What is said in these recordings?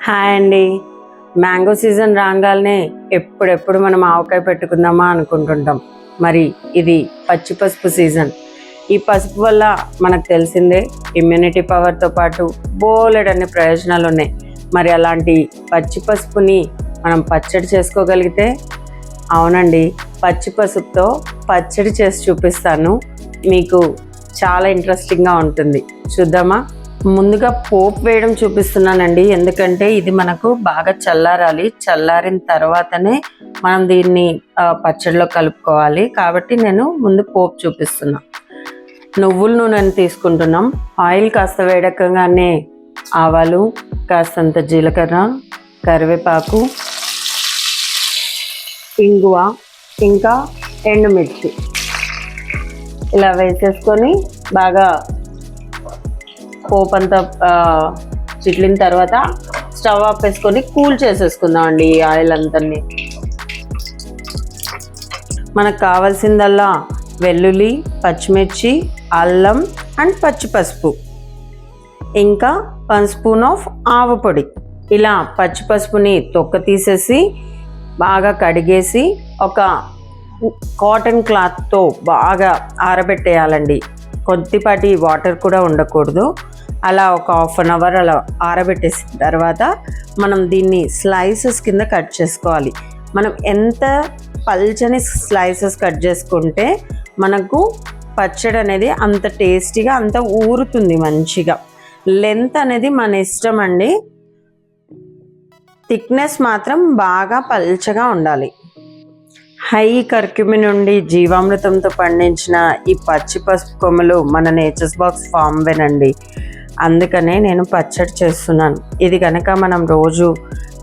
Hi అండి. Mango season రాగానే ఎప్పుడెప్పుడు మనం ఆవకాయ పెట్టుకుందామా అనుకుంటుంటాం. మరి ఇది పచ్చి పసుపు సీజన్. ఈ పసుపు వల్ల మనకు తెలిసిందే ఇమ్యూనిటీ పవర్తో పాటు బోలెడన్ని ప్రయోజనాలు ఉన్నాయి. మరి అలాంటి పచ్చి పసుపుని మనం పచ్చడి చేసుకోగలిగితే, అవునండి, పచ్చి పసుపుతో పచ్చడి చేసి చూపిస్తాను. మీకు చాలా ఇంట్రెస్టింగ్గా ఉంటుంది. చూద్దామా? ముందుగా పోపు వేయడం చూపిస్తున్నానండి, ఎందుకంటే ఇది మనకు బాగా చల్లారాలి. చల్లారిన తర్వాతనే మనం దీన్ని పచ్చడిలో కలుపుకోవాలి. కాబట్టి నేను ముందు పోపు చూపిస్తున్నా. నువ్వుల నూనెని తీసుకుంటున్నాం. ఆయిల్ కాస్త వేడెక్కగానే ఆవాలు, కాస్తంత జీలకర్ర, కరివేపాకు, ఇంగువ, ఇంకా ఎండుమిర్చి ఇలా వేసేసుకొని బాగా పోపు అంతా చిట్లిన తర్వాత స్టవ్ ఆఫ్ వేసుకొని కూల్ చేసేసుకుందాం అండి ఈ ఆయిల్ అంతని. మనకు కావాల్సిందల్లా వెల్లుల్లి, పచ్చిమిర్చి, అల్లం అండ్ పచ్చి పసుపు, ఇంకా 1 స్పూన్ ఆఫ్ ఆవపొడి. ఇలా పచ్చి పసుపుని తొక్క తీసేసి బాగా కడిగేసి ఒక కాటన్ క్లాత్తో బాగా ఆరబెట్టేయాలండి. కొద్దిపాటి వాటర్ కూడా ఉండకూడదు. అలా ఒక 1/2 అవర్ అలా ఆరబెట్టేసిన తర్వాత మనం దీన్ని స్లైసెస్ కింద కట్ చేసుకోవాలి. మనం ఎంత పల్చని స్లైసెస్ కట్ చేసుకుంటే మనకు పచ్చడి అనేది అంత టేస్టీగా, అంత ఊరుతుంది మంచిగా. లెంత్ అనేది మన ఇష్టం అండి. థిక్నెస్ మాత్రం బాగా పల్చగా ఉండాలి. హై కర్క్యూమిన్ నుండి జీవామృతంతో పండించిన ఈ పచ్చి పసుపు కొమ్మలు మన నేచర్స్ బాక్స్ ఫామ్వేనండి. అందుకనే నేను పచ్చడి చేస్తున్నాను. ఇది కనుక మనం రోజు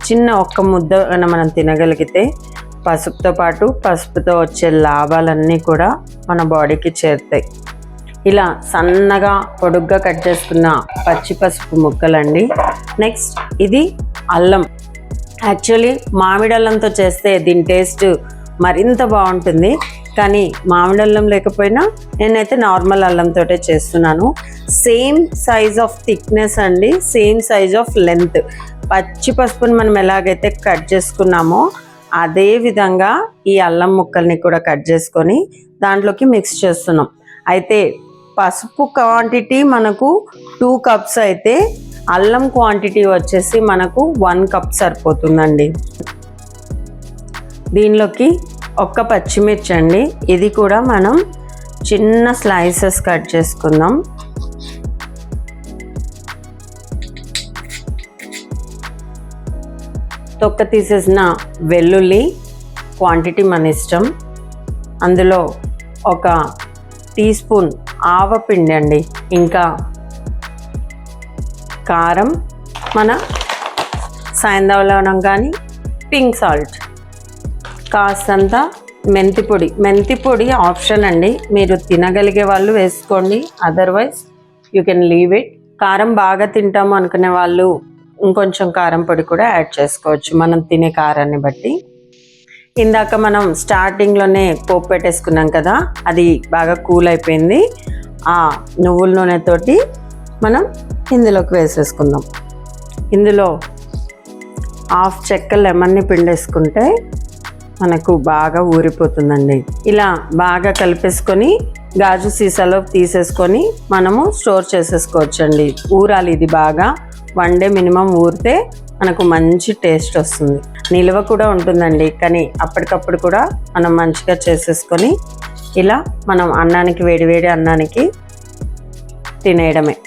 చిన్న ఒక్క ముద్ద మనం తినగలిగితే పసుపుతో పాటు పసుపుతో వచ్చే లాభాలన్నీ కూడా మన బాడీకి చేరుతాయి. ఇలా సన్నగా పొడుగ్గా కట్ చేసుకున్న పచ్చి పసుపు ముక్కలండి. నెక్స్ట్ ఇది అల్లం. యాక్చువల్లీ మామిడి అల్లంతో చేస్తే దీని టేస్ట్ మరింత బాగుంటుంది. కానీ మామిడి అల్లం లేకపోయినా నేనైతే నార్మల్ అల్లంతో చేస్తున్నాను. సేమ్ సైజ్ ఆఫ్ థిక్నెస్ అండి, సేమ్ సైజ్ ఆఫ్ లెంత్. పచ్చి పసుపుని మనం ఎలాగైతే కట్ చేసుకున్నామో అదే విధంగా ఈ అల్లం ముక్కల్ని కూడా కట్ చేసుకొని దాంట్లోకి మిక్స్ చేస్తున్నాం. అయితే పసుపు క్వాంటిటీ మనకు 2 కప్స్ అయితే అల్లం క్వాంటిటీ వచ్చేసి మనకు 1 కప్ సరిపోతుందండి. దీనిలోకి ఒక్క పచ్చిమిర్చి అండి, ఇది కూడా మనం చిన్న స్లైసెస్ కట్ చేసుకుందాం. తొక్క తీసేసిన వెల్లుల్లి క్వాంటిటీ మన ఇష్టం. అందులో ఒక టీ స్పూన్ ఆవపిండి అండి, ఇంకా కారం, మన సాయంత్రం కానీ పింక్ సాల్ట్, కాస్తంత మెంతిపొడి. మెంతిపొడి ఆప్షన్ అండి, మీరు తినగలిగే వాళ్ళు వేసుకోండి, otherwise you can leave it. కారం బాగా తింటాము అనుకునే వాళ్ళు ఇంకొంచెం కారం పొడి కూడా యాడ్ చేసుకోవచ్చు, మనం తినే కారాన్ని బట్టి. ఇందాక మనం స్టార్టింగ్లోనే పోపు పెట్టేసుకున్నాం కదా, అది బాగా కూల్ అయిపోయింది. ఆ నువ్వుల నూనెతోటి మనం ఇందులోకి వేసేసుకుందాం. ఇందులో 1/2 చెక్క లెమన్ని పిండేసుకుంటే మనకు బాగా ఊరిపోతుందండి. ఇలా బాగా కలిపేసుకొని గాజు సీసాలో తీసేసుకొని మనము స్టోర్ చేసేసుకోవచ్చండి. ఊరాలి ఇది బాగా, 1 డే మినిమం ఊరితే మనకు మంచి టేస్ట్ వస్తుంది. నిల్వ కూడా ఉంటుందండి, కానీ అప్పటికప్పుడు కూడా మనం మంచిగా చేసేసుకొని ఇలా మనం అన్నానికి, వేడివేడి అన్నానికి తినేయడమే.